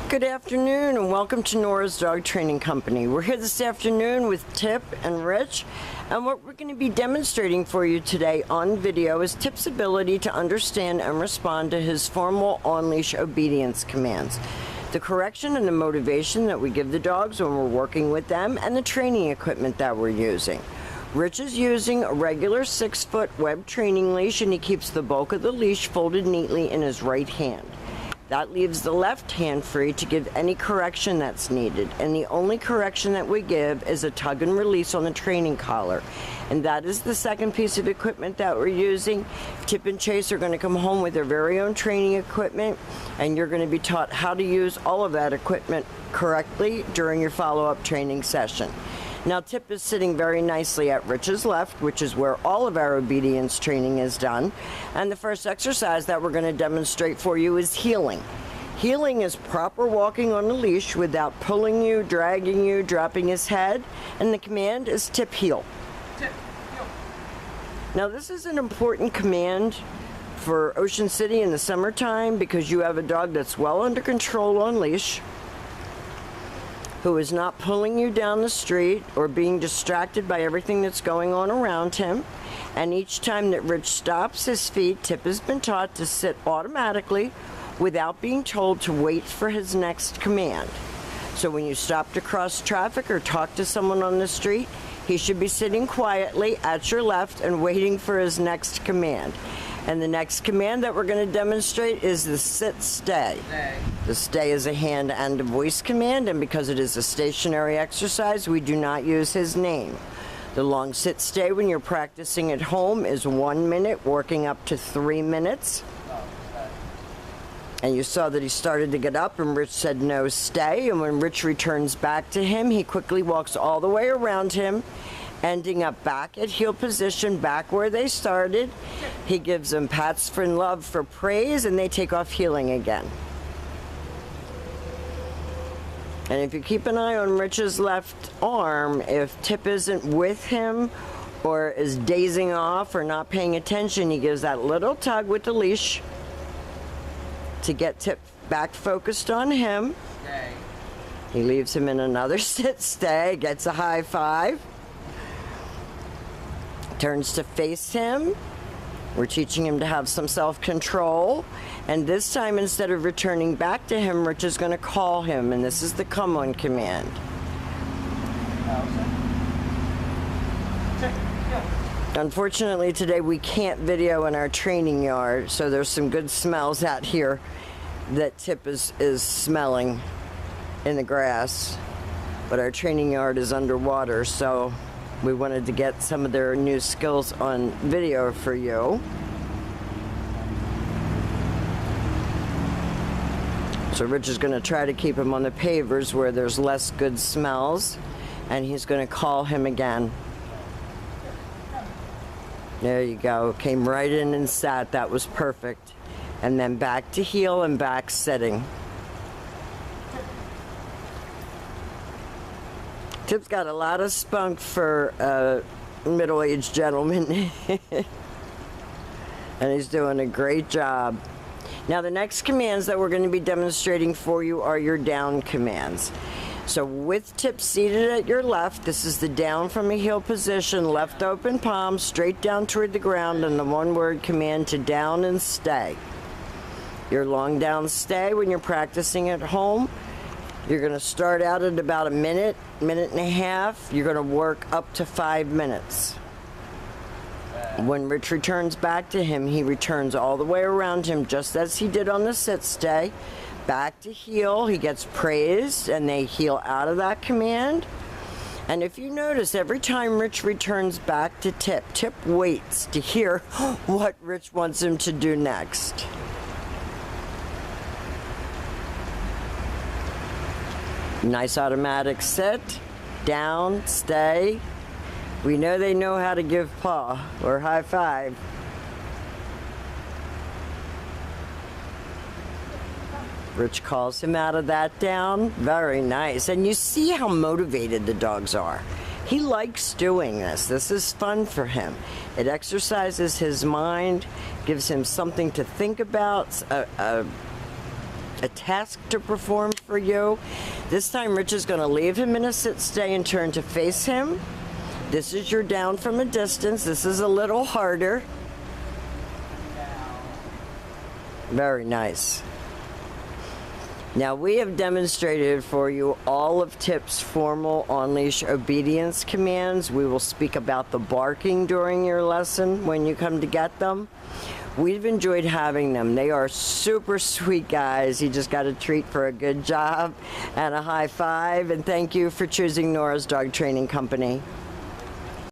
Good afternoon and welcome to Nora's Dog Training Company. We're here this afternoon with Tip and Rich, and what we're going to be demonstrating for you today on video is Tip's ability to understand and respond to his formal on-leash obedience commands, the correction and the motivation that we give the dogs when we're working with them, and the training equipment that we're using. Rich is using a regular 6-foot web training leash, and he keeps the bulk of the leash folded neatly in his right hand. That leaves the left hand free to give any correction that's needed, and the only correction that we give is a tug and release on the training collar, and that is the second piece of equipment that we're using. Tip and Chase are going to come home with their very own training equipment, and you're going to be taught how to use all of that equipment correctly during your follow-up training session. Now, Tip is sitting very nicely at Rich's left, which is where all of our obedience training is done. And the first exercise that we're going to demonstrate for you is heeling. Heeling is proper walking on the leash without pulling you, dragging you, dropping his head. And the command is Tip, heel. Tip, heel. Now, this is an important command for Ocean City in the summertime because you have a dog that's well under control on leash, who is not pulling you down the street or being distracted by everything that's going on around him. And each time that Rich stops his feet, Tip has been taught to sit automatically without being told to wait for his next command. So when you stop to cross traffic or talk to someone on the street, he should be sitting quietly at your left and waiting for his next command. And the next command that we're going to demonstrate is the sit stay. The stay is a hand and a voice command, and because it is a stationary exercise, we do not use his name. The long sit stay when you're practicing at home is 1 minute, working up to 3 minutes. And you saw that he started to get up and Rich said no, stay. And when Rich returns back to him, he quickly walks all the way around him, ending up back at heel position, back where they started. He gives them pats for love, for praise, and they take off heeling again. And if you keep an eye on Rich's left arm, if Tip isn't with him or is dazing off or not paying attention, he gives that little tug with the leash to get Tip back focused on him. Stay. He leaves him in another sit stay, gets a high five, turns to face him. We're teaching him to have some self-control, and this time instead of returning back to him, Rich is going to call him, and this is the come on command. Unfortunately today we can't video in our training yard, so there's some good smells out here that Tip is smelling in the grass, but our training yard is underwater, so we wanted to get some of their new skills on video for you. So Rich is going to try to keep him on the pavers where there's less good smells, and he's going to call him again. There you go. Came right in and sat. That was perfect. And then back to heel and back sitting. Tip's got a lot of spunk for a middle-aged gentleman. And he's doing a great job. Now the next commands that we're going to be demonstrating for you are your down commands. So with Tip seated at your left, this is the down from a heel position, left open palm, straight down toward the ground, and the one-word command to down and stay. Your long down stay when you're practicing at home, you're going to start out at about a minute, minute and a half. You're going to work up to 5 minutes. When Rich returns back to him, he returns all the way around him just as he did on the sit stay. Back to heel, he gets praised, and they heel out of that command. And if you notice, every time Rich returns back to Tip, Tip waits to hear what Rich wants him to do next. Nice automatic sit, down, stay. We know they know how to give paw or high five. Rich calls him out of that down. Very nice. And you see how motivated the dogs are. He likes doing this. This is fun for him. It exercises his mind, gives him something to think about, a task to perform for you. This time Rich is going to leave him in a sit stay and turn to face him. This is your down from a distance. This is a little harder. Very nice. Now we have demonstrated for you all of Tip's formal on-leash obedience commands. We will speak about the barking during your lesson when you come to get them. We've enjoyed having them. They are super sweet guys. You just got a treat for a good job and a high five. And thank you for choosing Nora's Dog Training Company.